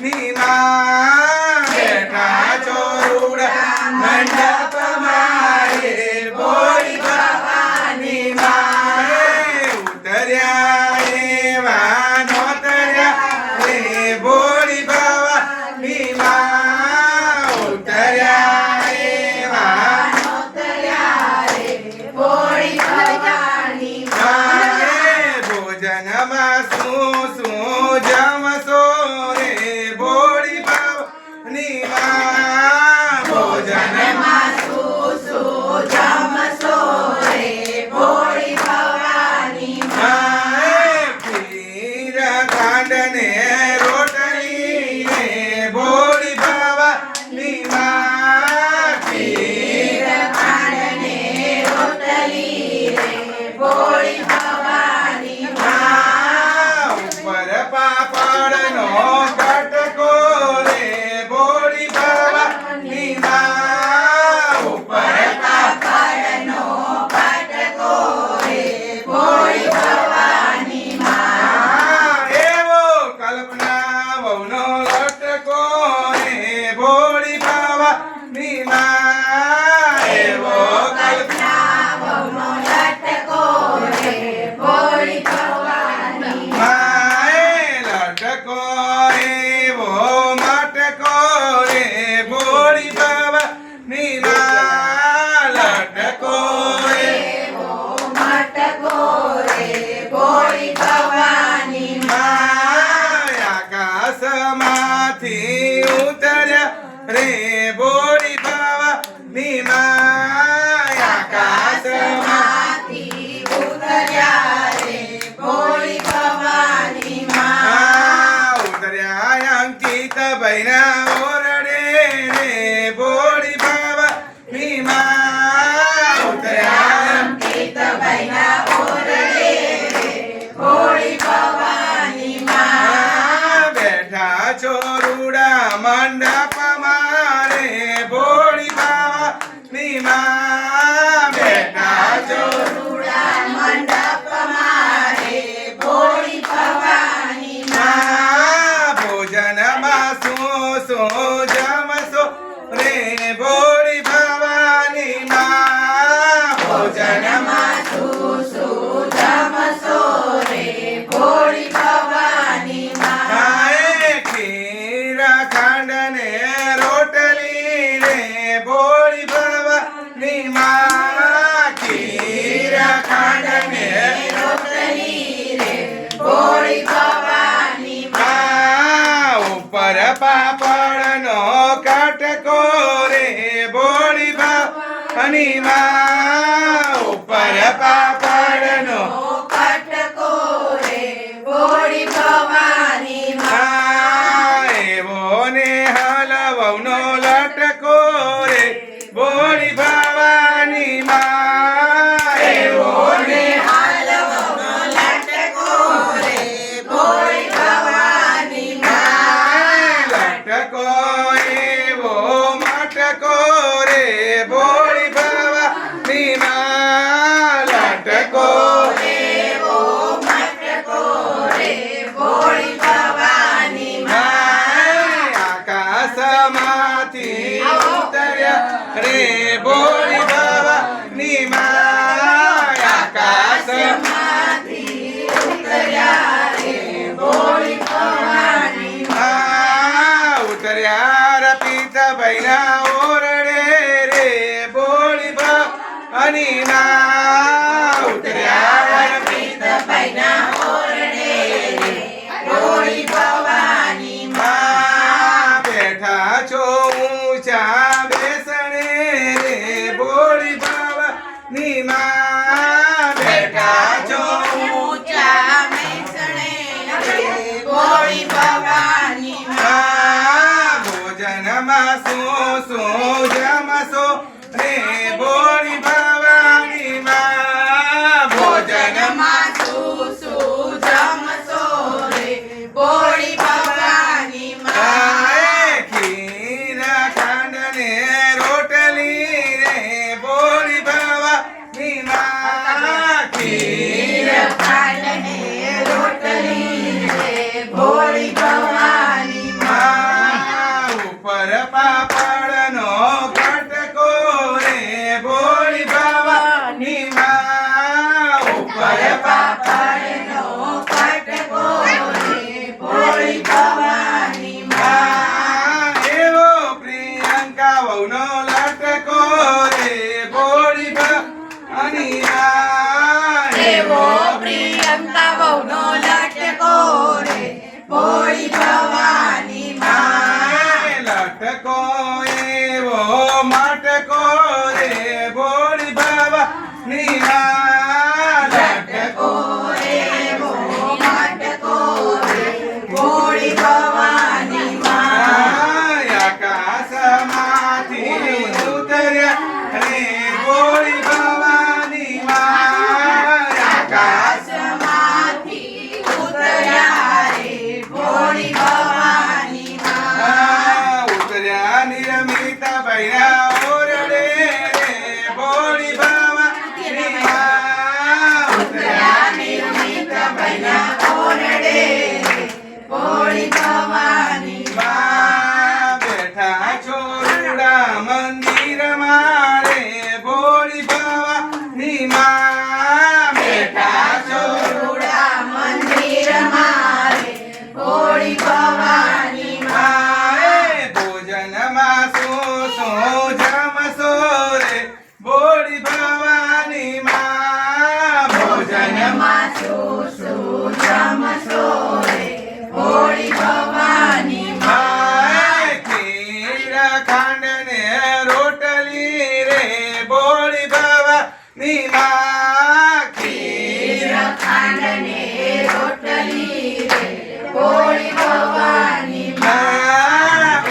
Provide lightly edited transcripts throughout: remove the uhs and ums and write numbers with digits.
ની માં બેઠા છો રૂડા મંડપ મારે ભોળી ભવાની માં ઉતર્યા એવા નોતર્યા રે ભોળી ભવાની માં ઉતર્યા એવા નોતર્યા રે ભોળી ભવાની માં ભોજનમાં શું શું જમશો રે ભોળી ભવાની માં ભોજનમાં શું શું જમશો રે ભોળી ભવાની માં ખીર ખાંડ ને રોટલી રે ભોળી ભવાની માં ખીર ખાંડ ને રોટલી રે ભોળી ભવાની માં ઉપર પાપડનો કટકો રે ભોળી ભવાની માં ઉપર પાપડનો કટકો રે ભોળી ભવાની માં એવો કલ્પના વહુનો લટકો રે ભોળી ભવાની માં એવો કલ્પના વહુનો લટકો રે ભોળી ભવાની માં લટકો એવો મટકો રે ભોળી ભવાની માં લટકો એવો મટકો રે ભોળી ભવાની માં આકાશમાંથી ઉતર્યા રે ભોળી ભવાની માં આકાશમાંથી ઉતર્યા રે ભોળી ભવાની માં ઉતર્યા અંકિત ભાઈના ઓરડે રે ભોળી ભવાની માં ઉતર્યા અંકિત ભાઈના ઓરડે રે ભોળી ભવાની માં બેઠા છો રૂડા મંડપ મારે ભોળી ભવાની માં બેઠા છો રૂડા મંડપ મારે ભોળી ભવાની માં ભોજનમાં શું શું જમશો રે ભોળી ભવાની માં ભોજનમાં શું શું જમશો રે ભોળી ભવાની માં ખીર ખાંડ ને રોટલી રે ભોળી ભવાની માં ખીર ખાંડ ને રોટલી રે ભોળી ભવાની માં ઉપર પાપડનો કટકો રે ભોળી ભવાની માં ઉપર પાપડનો કટકો રે ભોળી ભવાની માં એવો ને હલવનો લટકો રે ભોળી ભવાની માં એવો ને હલવનો લટકો રે ભોળી ભવાની માં લટકો એવો મટકો રે ભોળી ભવાની માં લટકો એવો મટકો રે ભોળી ભવાની માં આકાશમાંથી ઉતર્યા રે ભોળી ભવાની માં આકાશમાંથી ઉતર્યા રે ભોળી ભવાની માં ઉતર્યા રપિતા ભાઈના ઓરડે રે ભોળી ભવાની માં ઉતર્યા રપિતા ભાઈના ઓરડે રે ભોળી ભવાની માં બેઠા છો ઊંચા બેસણે રે ભોળી ભવાની માં બેઠા છો ઊંચા બેસણે રે ભોળી ભવાની માં ભોજનમાં શું શું જમશો રે ભોળી ભવાની માં ભોજનમાં શું શું જમશો રે ભોળી ભવાની માં ખીર ખાંડ ને રોટલી રે ભોળી ભવાની માં ખીર ખાંડ ને રોટલી રે ભોળી ભવાની માં ઉપર પાપડનો કટકો રે ભોળી ભવાની માં ઉપર પાપડનો કટકો રે ભોળી ભવાની માં એવો પ્રિયંકા વહુનો લટકો રે ભોળી ભવાની માં એવો પ્રિયંકા વહુનો લટકો રે ભોળી ભવાની માં લટકો એવો માટકો રે ભોળી ભવાની માં લટકો એવો માટકો રે ભોળી ભવાની માં આકાશમાંથી ઉતર્યા રે ભોળી ભવાની માં આકાશમાંથી ઉતર્યા રે ભોળી ભવાની માં ઉતર્યા નિરમિતા ભૈરા ઓરડે રે ભોળી ભવાની માં ઉતર્યા નિર્મિત બન્યા ઓરડે ભોળી ભવાની માં બેઠા છોરુડા મંદિર મારે ભોળી ભવાની માં બેઠા ચોરુડા મંદિર મારે ભોળી ભવાની માં ભોજનમાં સો જમશો રે ભોળી ભવાની માં ભોજનમાં માં શું જમશો રે ભોળી ભવાની ખીર ખાંડ ને રોટલી રે ભોળી ભવાની માં ખીર ખાંડ ને રોટલી રે ભોળી ભવાની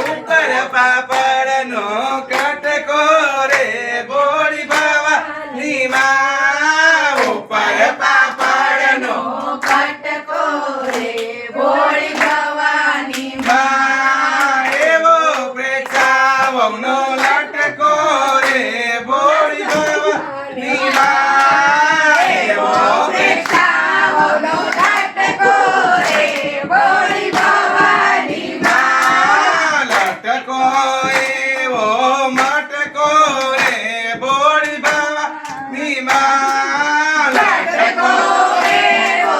ઉપર પાપડનો કટકો રે ભોળી ભવાની માં ઉપર પાપડનો કટકો રે ભોળી ભવાની માં એવો પ્રેક્ષા વહુનો લટકો રે ભોળી ભવાની માં એવો પ્રેક્ષાવનો લટકો રે ભોળી ભવાની લટકો એવો મટકો રે ભોળી ભવાની માં લટકો એવો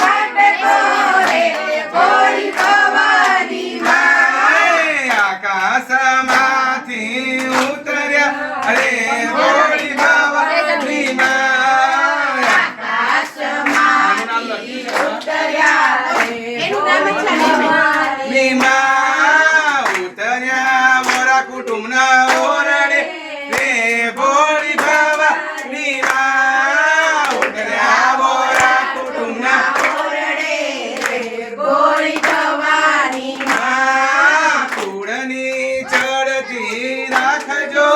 મટકો રે ભોળી ભવાની આકાશમાંથી ઉતર્યા રે ભોળી ભવાની માં આકાશમાંથી ઉતર્યા રે ભોળી માં ઉતર્યા મોરા કુટુંબના ઓરડે રે ભોળી ભવાની માં ઉતર્યા મોરા કુટુંબના ઓરડે રે ભોળી ભવાની કુળની ચડતી રાખજો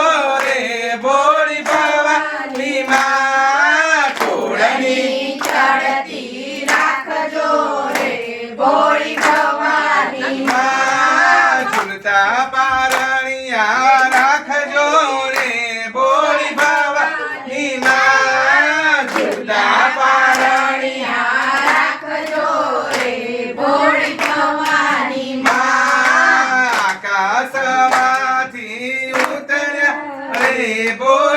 રે ભોળી ભવાની માં કુળની ચડતી રાખજો રે ભોળી ભવાની ઝૂલતા પારણિયા રાખજો રે ભોળી ભવાની માં ઝૂલતા પારણિયા રાખજો રે ભોળી ભવાની આકાશમાંથી ઉતર્યા રે ભોળી